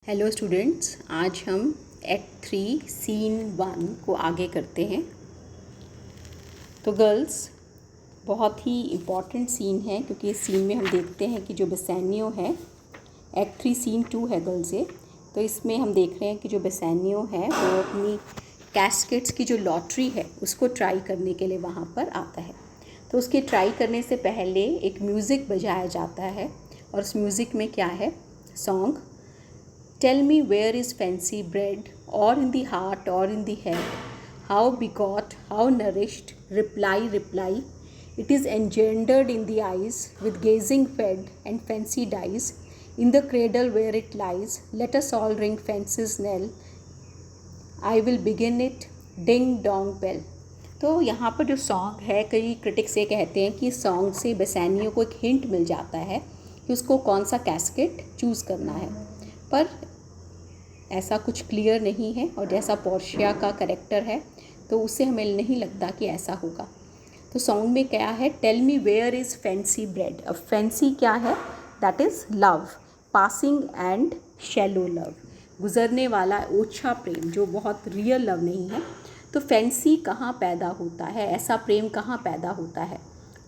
Hello students, आज हम act 3 scene 1 को आगे करते हैं। तो गर्ल्स, बहुत ही इम्पॉर्टेंट सीन है क्योंकि इस सीन में हम देखते हैं कि जो बेसैनियो है, एक्ट 3 सीन 2 है गर्ल्स ये। तो इसमें हम देख रहे हैं कि जो बेसैनियो है वो अपनी कैस्केट्स की जो लॉटरी है उसको ट्राई करने के लिए वहाँ पर आता है। तो उसके ट्राई करने से पहले एक म्यूज़िक बजाया जाता है और उस म्यूज़िक में क्या है, song Tell me where is fancy bread, or in the heart or in the head, how begot, how nourished, reply, reply. It is engendered in the eyes, with gazing fed and fancy dies. In the cradle where it lies, let us all ring fancy's knell. I will begin it, ding dong bell. तो यहाँ पर जो song है, कई critics ये कहते हैं कि सॉन्ग से बेसैनियो को एक हिंट मिल जाता है कि उसको कौन सा कैस्केट चूज़ करना है, पर ऐसा कुछ क्लियर नहीं है। और जैसा पोर्शिया का कैरेक्टर है तो उससे हमें नहीं लगता कि ऐसा होगा। तो सॉन्ग में क्या है, tell me where is fancy bred. अब फैंसी क्या है, that is love, passing and shallow love, गुजरने वाला ओछा प्रेम जो बहुत रियल लव नहीं है। तो फैंसी कहाँ पैदा होता है, ऐसा प्रेम कहाँ पैदा होता है?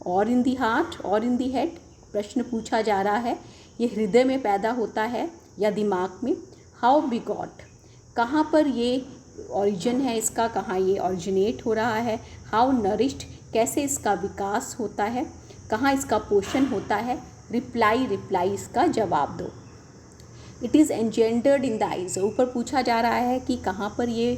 और इन दी हार्ट और इन दी हेड, प्रश्न पूछा जा रहा है। ये हृदय में पैदा होता है या दिमाग में? हाउ बिगॉट, कहाँ पर ये ओरिजिन है इसका, कहाँ ये ओरिजिनेट हो रहा है? हाउ नरिश्ड, कैसे इसका विकास होता है, कहाँ इसका पोषण होता है? रिप्लाई, रिप्लाई, इसका जवाब दो। It is engendered in the eyes, ऊपर पूछा जा रहा है कि कहाँ पर ये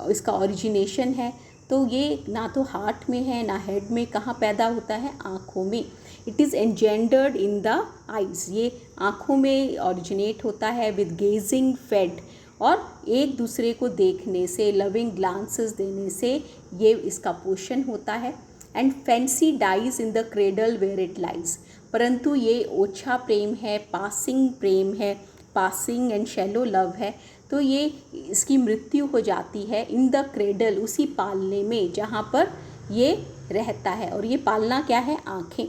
इसका ओरिजिनेशन है। तो ये ना तो हार्ट में है ना हेड में, कहाँ पैदा होता है? आँखों में। It is engendered in the eyes, ये आँखों में ओरिजिनेट होता है। विद गेजिंग फेड, और एक दूसरे को देखने से, लविंग ग्लांसेस देने से ये इसका पोषण होता है। And fancy dies in the cradle where it lies, परंतु ये ओछा प्रेम है, पासिंग प्रेम है, पासिंग एंड शैलो लव है। तो ये इसकी मृत्यु हो जाती है इन द क्रेडल, उसी पालने में जहाँ पर ये रहता है। और ये पालना क्या है? आँखें,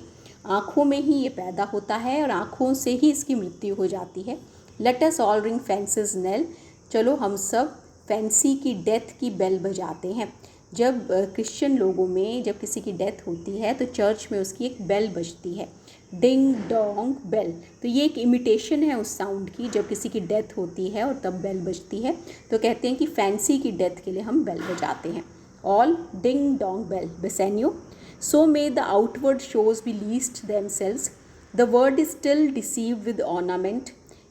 आँखों में ही ये पैदा होता है और आँखों से ही इसकी मृत्यु हो जाती है। Let us all ring fancies nail, चलो हम सब फैंसी की डेथ की बेल बजाते हैं। जब क्रिश्चियन लोगों में जब किसी की डेथ होती है तो चर्च में उसकी एक बेल बजती है, डिंग डोंग बेल। तो ये एक इमिटेशन है उस साउंड की, जब किसी की डेथ होती है और तब बेल बजती है। तो कहते हैं कि फैंसी की डेथ के लिए हम बेल बजाते हैं। All ding dong bell, Bassanio. So may the outward shows be least themselves, the word is still deceived with ornament.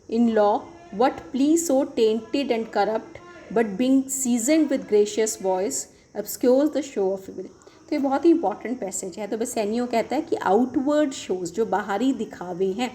In law, what plea so tainted and corrupt, but being seasoned with gracious voice, obscures the show of evil. तो ये बहुत ही important passage है। तो बेसैनियो कहता है कि outward shows, जो बाहरी दिखावे हैं,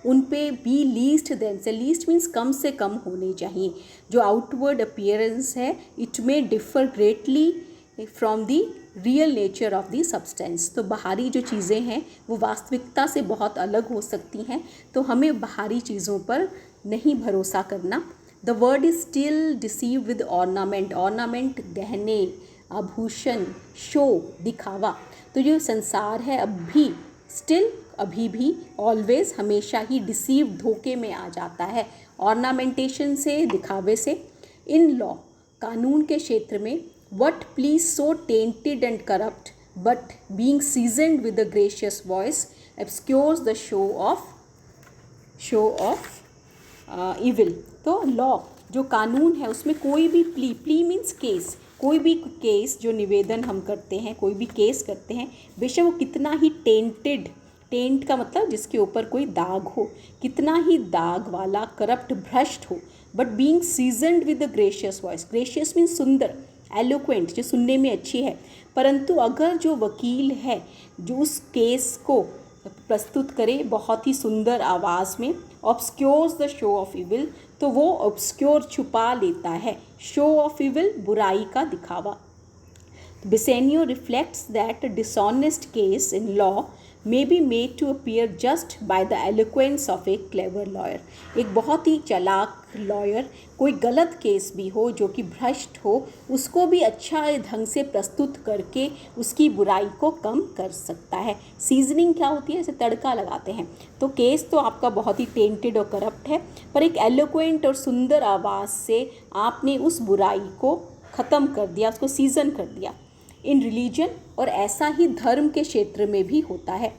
उन पे बी लीस्ट देम से, लीस्ट मीन्स कम से कम होने चाहिए। जो आउटवर्ड अपीयरेंस है, it may differ greatly from the real nature of the substance. तो बाहरी जो चीज़ें हैं वो वास्तविकता से बहुत अलग हो सकती हैं, तो हमें बाहरी चीज़ों पर नहीं भरोसा करना। The word is still deceive with ornament, ornament गहने, आभूषण, शो, दिखावा। तो जो संसार है अब भी, स्टिल, अभी भी, ऑलवेज, हमेशा ही, डिसीव, धोखे में आ जाता है ऑर्नामेंटेशन से, दिखावे से। इन लॉ, कानून के क्षेत्र में, what please so tainted and corrupt, but being seasoned with a gracious voice, obscures the show of evil. तो लॉ, जो कानून है, उसमें कोई भी प्ली मीन्स केस, कोई भी केस जो निवेदन हम करते हैं, कोई भी केस करते हैं, बेशक वो कितना ही टेंटेड, टेंट का मतलब जिसके ऊपर कोई दाग हो, कितना ही दाग वाला, करप्ट, भ्रष्ट हो, but being seasoned with a gracious voice, gracious means सुंदर, एलोक्वेंट, जो सुनने में अच्छी है, परंतु अगर जो वकील है जो उस केस को प्रस्तुत करे बहुत ही सुंदर आवाज़ में, ऑब्सक्योर्स द शो ऑफ इविल, तो वो ऑब्सक्योर, छुपा लेता है, शो ऑफ इविल, बुराई का दिखावा। Bassanio reflects that dishonest case in law may be made to appear just by the eloquence of a clever lawyer. एक बहुत ही चालाक लॉयर कोई गलत केस भी हो जो कि भ्रष्ट हो, उसको भी अच्छा ढंग से प्रस्तुत करके उसकी बुराई को कम कर सकता है। सीजनिंग क्या होती है? जैसे तड़का लगाते हैं। तो केस तो आपका बहुत ही टेंटेड और करप्ट है, पर एक एलोक्वेंट और सुंदर आवाज़ से आपने उस बुराई को ख़त्म कर दिया, उसको सीजन कर दिया। इन रिलीजन, और ऐसा ही धर्म के क्षेत्र में भी होता है।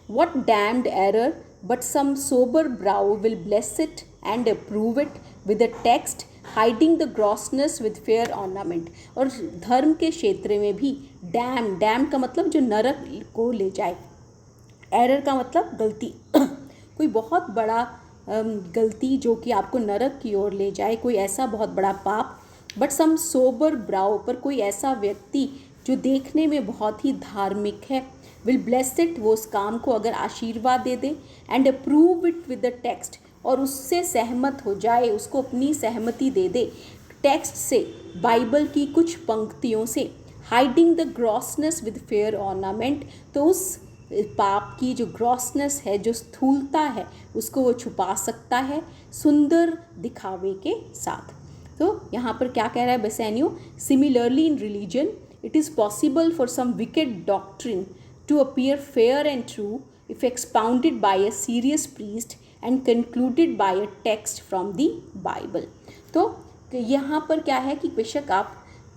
What damned error, but some sober brow will bless it and approve it with a text hiding the grossness with fair ornament। और धर्म के क्षेत्र में भी डैम का मतलब जो नरक को ले जाए, एरर का मतलब गलती कोई बहुत बड़ा गलती जो कि आपको नरक की ओर ले जाए, कोई ऐसा बहुत बड़ा पाप। बट सम सोबर ब्राउ, पर कोई ऐसा व्यक्ति जो देखने में बहुत ही धार्मिक है, विल ब्लेस इट, वो उस काम को अगर आशीर्वाद दे दे, and approve it with the text, और उससे सहमत हो जाए, उसको अपनी सहमति दे दे टेक्स्ट से, बाइबल की कुछ पंक्तियों से, hiding the grossness with fair ornament, तो उस पाप की जो ग्रॉसनेस है, जो स्थूलता है, उसको वो छुपा सकता है सुंदर दिखावे के साथ। तो यहाँ पर क्या कह रहा है Bassanio? Similarly in religion it is possible for some wicked doctrine to appear fair and true if expounded by a serious priest and concluded by a text from the Bible। तो यहाँ पर क्या है कि बेशक आप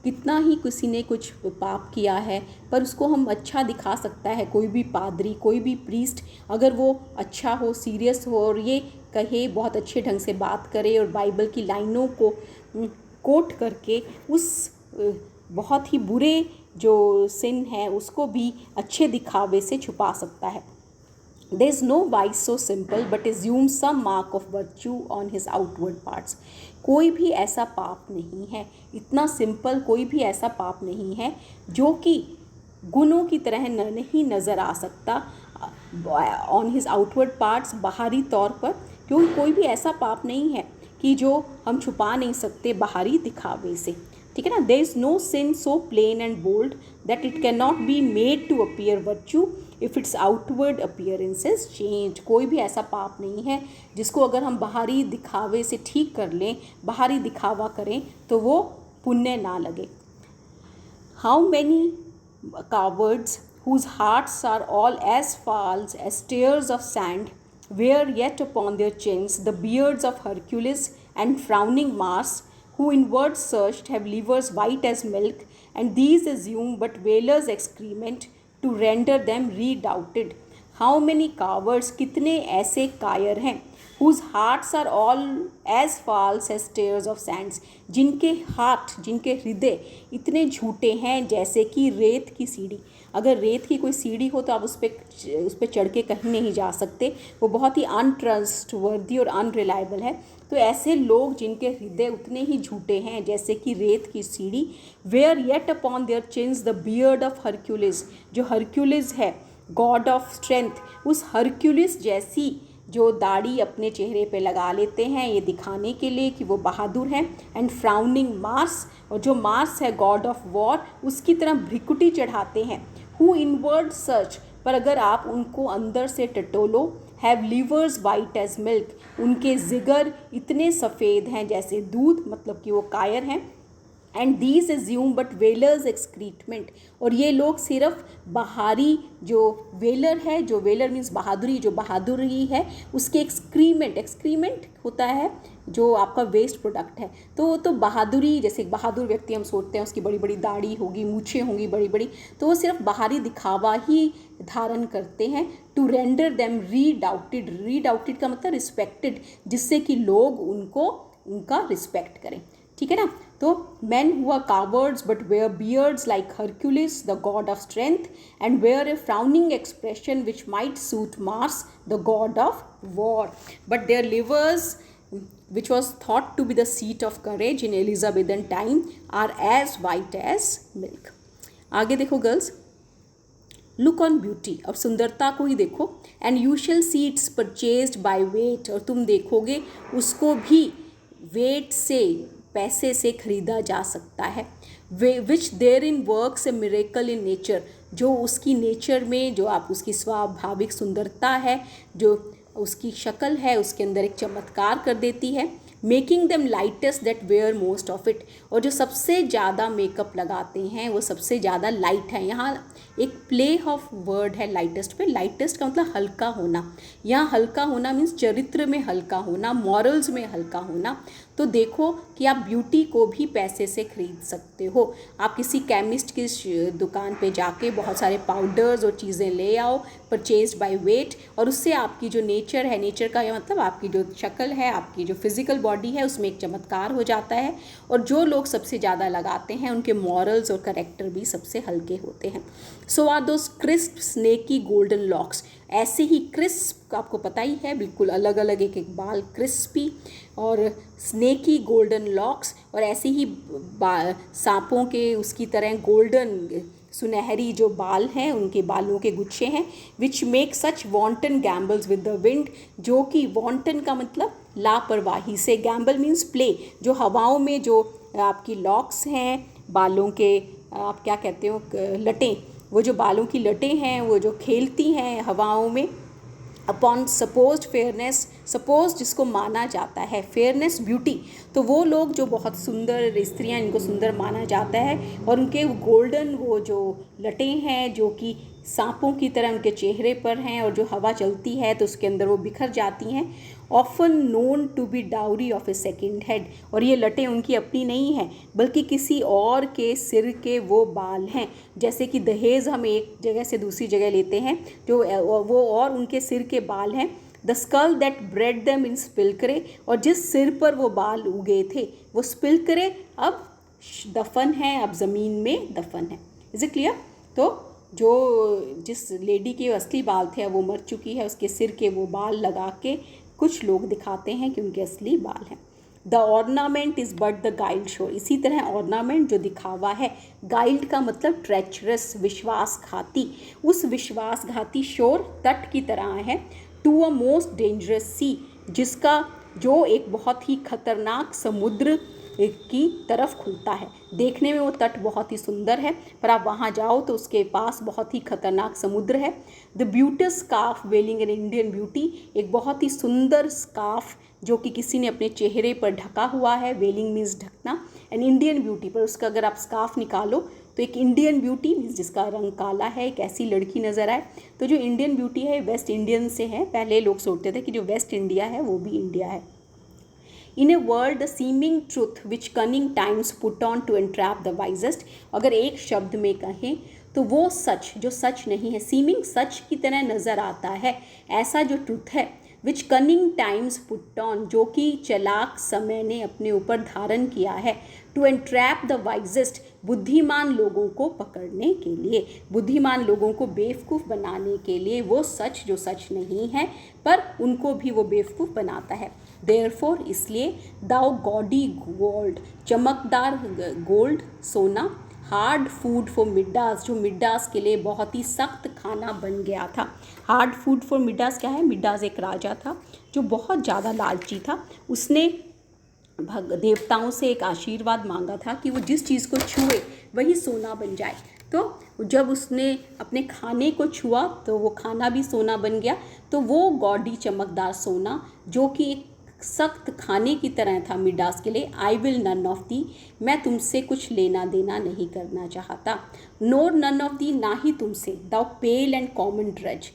कितना ही किसी ने कुछ पाप किया है, पर उसको हम अच्छा दिखा सकता है कोई भी पादरी, कोई भी प्रीस्ट, अगर वो अच्छा हो, सीरियस हो, और ये कहे, बहुत अच्छे ढंग से बात करे, और बाइबल की लाइनों को कोट करके उस बहुत ही बुरे जो सिन है उसको भी अच्छे दिखावे से छुपा सकता है। There is no vice so simple but assumes some mark of virtue on his outward parts। कोई भी ऐसा पाप नहीं है, इतना सिंपल कोई भी ऐसा पाप नहीं है जो कि गुणों की तरह नहीं नज़र आ सकता ऑन हिज आउटवर्ड पार्ट्स, बाहरी तौर पर। क्योंकि कोई भी ऐसा पाप नहीं है कि जो हम छुपा नहीं सकते बाहरी दिखावे से, ठीक है ना। There is no sin so plain and bold that it can not be made to appear virtue if its outward appearances change. कोई भी ऐसा पाप नहीं है जिसको अगर हम बाहरी दिखावे से ठीक कर लें, बाहरी दिखावा करें, तो वो पुण्य ना लगे। How many cowards whose hearts are all as false as stairs of sand wear yet upon their chins the beards of Hercules and frowning Mars, who inward searched have livers white as milk, and these assume but whalers' excrement to render them redoubted। How many cowards, कितने ऐसे कायर हैं, whose hearts are all as false as stairs of sands, जिनके हाथ, जिनके हृदय इतने झूठे हैं जैसे कि रेत की सीढ़ी। अगर रेत की कोई सीढ़ी हो तो आप उस पर चढ़ के कहीं नहीं जा सकते, वो बहुत ही अनट्रस्टवर्दी और अनरिलायबल है। तो ऐसे लोग जिनके हृदय उतने ही झूठे हैं जैसे कि रेत की सीढ़ी, where yet upon their chins the beard of Hercules, जो हरक्यूलिस है गॉड ऑफ स्ट्रेंथ, उस हरक्यूलिस जैसी जो दाढ़ी अपने चेहरे पे लगा लेते हैं ये दिखाने के लिए कि वो बहादुर हैं। एंड फ्राउनिंग मार्स, और जो मार्स है गॉड ऑफ वॉर, उसकी तरह भ्रिकुटी चढ़ाते हैं। हु इनवर्ड सर्च, पर अगर आप उनको अंदर से टटोलो, have livers white as milk, उनके जिगर इतने सफ़ेद हैं जैसे दूध, मतलब कि वो कायर हैं। एंड दीज एज्यूम बट वेलर्स एक्सक्रीटमेंट, और ये लोग सिर्फ बाहरी जो वेलर है, जो वेलर मीन्स बहादुरी, जो बहादुरी है उसके एक्सक्रीमेंट होता है जो आपका वेस्ट प्रोडक्ट है। तो बहादुरी, जैसे बहादुर व्यक्ति हम सोचते हैं उसकी बड़ी बड़ी दाढ़ी होगी, मूछें होंगी बड़ी बड़ी, तो वो सिर्फ बाहरी दिखावा ही धारण करते हैं। टू रेंडर देम रीडाउटेड का मतलब रिस्पेक्टेड, जिससे कि लोग उनका रिस्पेक्ट करें, ठीक है ना। तो men who are cowards but wear beards like Hercules, the god of strength, and wear a frowning expression which might suit Mars, the god of war, but their livers, which was thought to be the seat of courage in Elizabethan time, are as white as milk। आगे देखो girls, look on beauty, अब सुंदरता को ही देखो। And you shall see it's purchased by weight, और तुम देखोगे उसको भी वेट से, पैसे से खरीदा जा सकता है। Which there in works a miracle in nature, जो उसकी नेचर में, जो आप उसकी स्वाभाविक सुंदरता है, जो उसकी शक्ल है, उसके अंदर एक चमत्कार कर देती है। Making them lightest that wear most of it. और जो सबसे ज़्यादा मेकअप लगाते हैं वो सबसे ज़्यादा लाइट है। यहाँ एक प्ले ऑफ वर्ड है लाइटेस्ट पे। लाइटेस्ट का मतलब हल्का होना। यहाँ हल्का होना मीन्स चरित्र में हल्का होना, मॉरल्स में हल्का होना। तो देखो कि आप ब्यूटी को भी पैसे से खरीद सकते हो। आप किसी केमिस्ट की दुकान पे जाके बहुत सारे पाउडर्स और चीज़ें ले आओ, परचेज बाय वेट, और उससे आपकी जो नेचर है, नेचर का यह मतलब आपकी जो शक्ल है, आपकी जो फिजिकल बॉडी है, उसमें एक चमत्कार हो जाता है। और जो लोग सबसे ज़्यादा लगाते हैं उनके मॉरल्स और करेक्टर भी सबसे हल्के होते हैं। So are those crisp snaky golden locks. ऐसे ही क्रिस्प, आपको पता ही है, बिल्कुल अलग अलग एक एक बाल, क्रिस्पी और स्नेकी गोल्डन लॉक्स, और ऐसे ही सांपों के उसकी तरह गोल्डन सुनहरी जो बाल हैं, उनके बालों के गुच्छे हैं। Which make such wonton gambles with the wind, जो कि वॉन्टन का मतलब लापरवाही से, गैम्बल मीन्स प्ले, जो हवाओं में जो आपकी लॉक्स हैं बालों के, आप क्या कहते हो, लटें, वो जो बालों की लटें हैं वो जो खेलती हैं हवाओं में। अपॉन सपोज्ड फेयरनेस, सपोज जिसको माना जाता है, फेयरनेस ब्यूटी, तो वो लोग जो बहुत सुंदर स्त्रियां, इनको सुंदर माना जाता है, और उनके गोल्डन वो जो लटें हैं जो कि सांपों की तरह उनके चेहरे पर हैं, और जो हवा चलती है तो उसके अंदर वो बिखर जाती हैं। Often known to be dowry of a second head, और ये लटें उनकी अपनी नहीं हैं बल्कि किसी और के सिर के वो बाल हैं। जैसे कि दहेज हम एक जगह से दूसरी जगह लेते हैं, जो वो और उनके सिर के बाल हैं। The skull that bred them in sepulchre, और जिस सिर पर वो बाल उगे थे वो स्पिल्करे अब दफन है, अब ज़मीन में दफन है। Is it clear? तो जो जिस लेडी के असली बाल थे अब वो मर चुकी है, उसके सिर के वो बाल लगा के कुछ लोग दिखाते हैं कि उनके असली बाल हैं। The ornament is but the guiled shore, इसी तरह ऑर्नामेंट जो दिखावा है, गाइल्ड का मतलब ट्रेचरस, विश्वासघाती, उस विश्वासघाती शोर तट की तरह है। टू अ मोस्ट डेंजरस सी, जिसका जो एक बहुत ही खतरनाक समुद्र की तरफ खुलता है। देखने में वो तट बहुत ही सुंदर है, पर आप वहाँ जाओ तो उसके पास बहुत ही खतरनाक समुद्र है। The beauty scarf veiling an Indian beauty, एक बहुत ही सुंदर स्कार्फ जो कि किसी ने अपने चेहरे पर ढका हुआ है। वेलिंग मीन्स ढकना, एन इंडियन ब्यूटी, पर उसका अगर आप स्कार्फ निकालो तो एक इंडियन ब्यूटी मीन्स जिसका रंग काला है, एक ऐसी लड़की नज़र आए। तो जो इंडियन ब्यूटी है वेस्ट इंडियन से है। पहले लोग सोचते थे कि जो वेस्ट इंडिया है वो भी इंडिया है। In a word, the seeming truth which cunning times put on to entrap the wisest, अगर एक शब्द में कहें तो वो सच जो सच नहीं है, सीमिंग सच की तरह नज़र आता है, ऐसा जो ट्रुथ है, विच कनिंग टाइम्स पुट ऑन, जो कि चलाक समय ने अपने ऊपर धारण किया है, टू एंट्रैप द वाइजेस्ट, बुद्धिमान लोगों को पकड़ने के लिए, बुद्धिमान लोगों को बेवकूफ़ बनाने के लिए, वो सच जो सच नहीं है पर उनको भी वो बेवकूफ़ बनाता है। देयरफॉर, इसलिए, दाउ गॉडी गोल्ड, चमकदार गोल्ड सोना, हार्ड फूड फॉर मिडास, जो मिडास के लिए बहुत ही सख्त खाना बन गया था। हार्ड फूड फॉर मिडास क्या है? मिडास एक राजा था जो बहुत ज़्यादा लालची था। उसने देवताओं से एक आशीर्वाद मांगा था कि वो जिस चीज़ को छुए वही सोना बन जाए। तो जब उसने अपने खाने को छुआ तो वो खाना भी सोना बन गया। तो वो गॉडी चमकदार सोना जो कि एक सख्त खाने की तरह था मिडास के लिए, I will none of thee, मैं तुमसे कुछ लेना देना नहीं करना चाहता। नोर नन ऑफ दी, ना ही तुमसे। दाउ पेल एंड कॉमन ड्रज,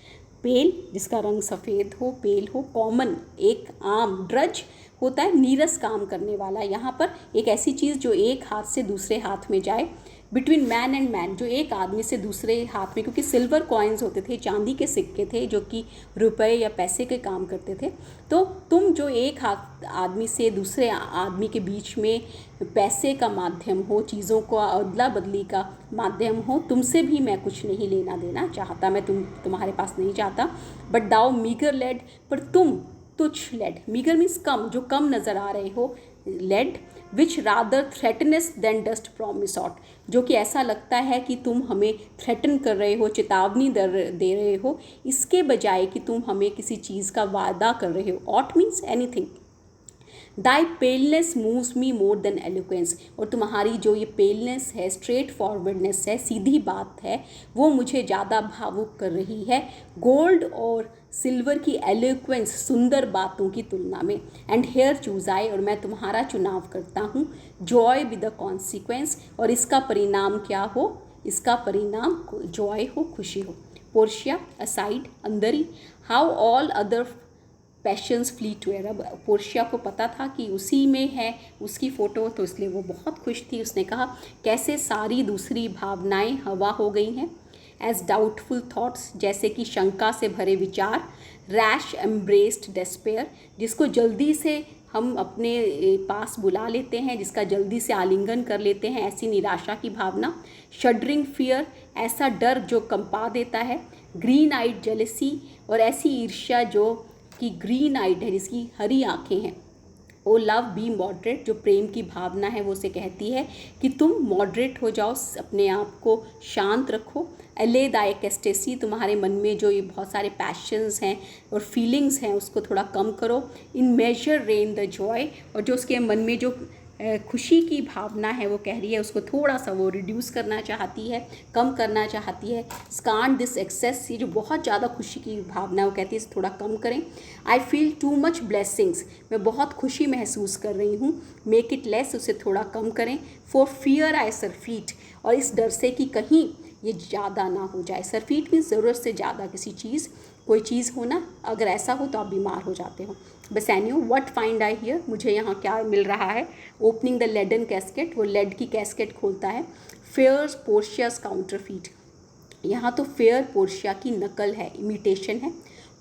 पेल जिसका रंग सफ़ेद हो, पेल हो, कॉमन एक आम, ड्रज होता है नीरस काम करने वाला। यहाँ पर एक ऐसी चीज़ जो एक हाथ से दूसरे हाथ में जाए, बिटवीन मैन एंड मैन, जो एक आदमी से दूसरे हाथ में, क्योंकि सिल्वर कॉइन्स होते थे, चांदी के सिक्के थे जो कि रुपए या पैसे के काम करते थे। तो तुम जो एक हाथ आदमी से दूसरे आदमी के बीच में पैसे का माध्यम हो, चीज़ों को अदला बदली का माध्यम हो, तुमसे भी मैं कुछ नहीं लेना देना चाहता, मैं तुम्हारे पास नहीं चाहता। बट दाउ मीगर लेड, पर तुम तुच्छ लेड, मीगर मीन्स कम, जो कम नज़र आ रहे हो, lead which rather threatenest than dost promise aught, जो कि ऐसा लगता है कि तुम हमें थ्रेटन कर रहे हो, चेतावनी दे रहे हो, इसके बजाय कि तुम हमें किसी चीज़ का वादा कर रहे हो। Aught means anything. Thy paleness moves me more than eloquence, और तुम्हारी जो ये पेलनेस है, स्ट्रेट फॉरवर्डनेस है, सीधी बात है, वो मुझे ज़्यादा भावुक कर रही है। गोल्ड और सिल्वर की एलोक्वेंस, सुंदर बातों की तुलना में। एंड हेयर चूज आई, और मैं तुम्हारा चुनाव करता हूँ। जॉय विद द कॉन्सिक्वेंस, और इसका परिणाम क्या हो, इसका परिणाम जॉय हो, खुशी हो। पोर्शिया असाइड, अंदर ही, how all other passions fleet to air. अब पोर्शिया को पता था कि उसी में है उसकी फ़ोटो, तो इसलिए वो बहुत खुश थी। उसने कहा कैसे सारी दूसरी भावनाएं हवा हो गई हैं। एज डाउटफुल थॉट्स, जैसे कि शंका से भरे विचार। रैश एम्ब्रेस्ड डेस्पेयर, जिसको जल्दी से हम अपने पास बुला लेते हैं, जिसका जल्दी से आलिंगन कर लेते हैं, ऐसी निराशा की भावना। शडरिंग फियर, ऐसा डर जो कंपा देता है। ग्रीन आइड जेलेसी, और ऐसी ईर्ष्या जो कि ग्रीन आइड है, जिसकी हरी आंखें हैं। ओ लव बी मॉडरेट, जो प्रेम की भावना है वो उसे कहती है कि तुम मॉडरेट हो जाओ, अपने आप को शांत रखो। एले दायक एस्टेसी, तुम्हारे मन में जो ये बहुत सारे पैशंस हैं और फीलिंग्स हैं उसको थोड़ा कम करो। इन मेजर रेन द जॉय, और जो उसके मन में जो खुशी की भावना है वो कह रही है उसको थोड़ा सा वो रिड्यूस करना चाहती है, कम करना चाहती है। स्कांट दिस एक्सेस, ये जो बहुत ज़्यादा खुशी की भावना है वो कहती है इसे थोड़ा कम करें। I feel too much blessings, मैं बहुत खुशी महसूस कर रही हूँ। मेक इट लेस, उसे थोड़ा कम करें। फॉर फियर आई सरफीट, और इस डर से कि कहीं ये ज़्यादा ना हो जाए। सरफीट मीन्स ज़रूरत से ज़्यादा किसी चीज़, कोई चीज़ हो ना, अगर ऐसा हो तो आप बीमार हो जाते हो। बेसैनियो, व्हाट फाइंड आई हियर, मुझे यहाँ क्या मिल रहा है। ओपनिंग द लेडन कैस्केट, वो लेड की कैस्केट खोलता है। फेयर्स पोर्शियाज काउंटरफीट, यहाँ तो फेयर पोर्शिया की नकल है, इमिटेशन है।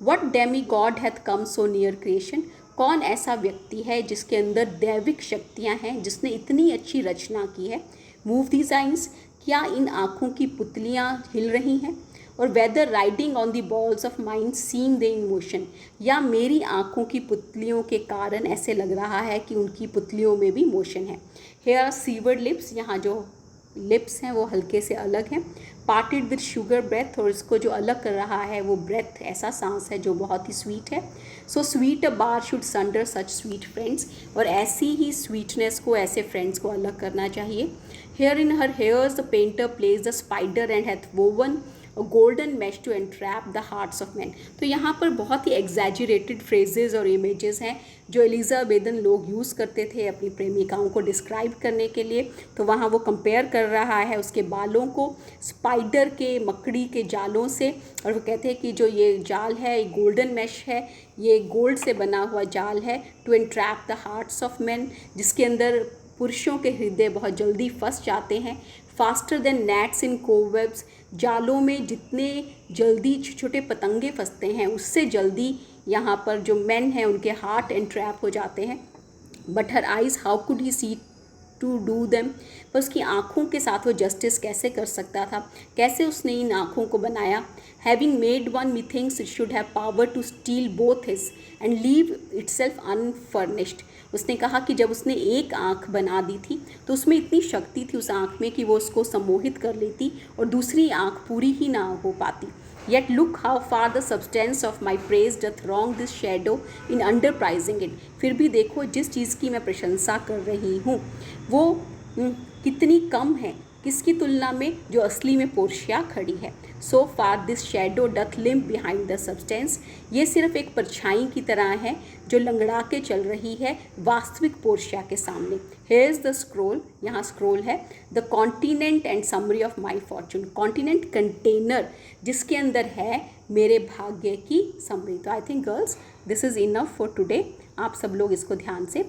What Demi God hath come so near creation, कौन ऐसा व्यक्ति है जिसके अंदर दैविक शक्तियाँ हैं, जिसने इतनी अच्छी रचना की है। मूव दीज आइंस, क्या इन आँखों की पुतलियाँ हिल रही हैं। और whether riding on the balls of mind seem they in motion, या मेरी आँखों की पुतलियों के कारण ऐसे लग रहा है कि उनकी पुतलियों में भी मोशन है। हेयर सीवर्ड लिप्स, यहाँ जो लिप्स हैं वो हल्के से अलग हैं। पार्टेड विद शुगर ब्रेथ, और इसको जो अलग कर रहा है वो ब्रेथ, ऐसा सांस है जो बहुत ही स्वीट है। So sweet a bar should sunder such sweet friends, और ऐसी ही स्वीटनेस को, ऐसे फ्रेंड्स को अलग करना चाहिए। Here in her hairs the painter plays the spider and hath woven golden mesh to entrap the hearts of men. तो यहाँ पर बहुत ही एग्जैजरेटेड फ्रेजेस और इमेजेस हैं जो एलिजाबेथन लोग यूज़ करते थे अपनी प्रेमिकाओं को डिस्क्राइब करने के लिए। तो वहाँ वो कंपेयर कर रहा है उसके बालों को स्पाइडर के, मकड़ी के जालों से, और वो कहते हैं कि जो ये जाल है ये गोल्डन मैश है, ये गोल्ड से बना हुआ जाल है। To entrap the hearts of men, जिसके अंदर पुरुषों के हृदय बहुत जल्दी फंस जाते हैं। फास्टर देन नैट्स इन कोवेब्स, जालों में जितने जल्दी छोटे पतंगे फंसते हैं उससे जल्दी यहाँ पर जो मेन हैं उनके हार्ट एंट्रैप हो जाते हैं। But her eyes how could he see to do them, पर उसकी आँखों के साथ वो जस्टिस कैसे कर सकता था, कैसे उसने इन आँखों को बनाया। Having made one methinks it should have power to steal both his and leave itself unfurnished. उसने कहा कि जब उसने एक आँख बना दी थी तो उसमें इतनी शक्ति थी उस आँख में कि वो उसको सम्मोहित कर लेती और दूसरी आँख पूरी ही ना हो पाती। Yet look how far the substance of my praise doth wrong this shadow in underprizing it. फिर भी देखो जिस चीज़ की मैं प्रशंसा कर रही हूँ वो कितनी कम है किसकी तुलना में, जो असली में पोर्शिया खड़ी है। So far this shadow doth limp behind the substance. ये सिर्फ एक परछाई की तरह है जो लंगड़ा के चल रही है वास्तविक पोर्शिया के सामने। Here is the scroll, यहाँ स्क्रोल है। The continent and summary of my fortune. Continent container जिसके अंदर है मेरे भाग्य की समरी। तो I think girls this is enough for today. आप सब लोग इसको ध्यान से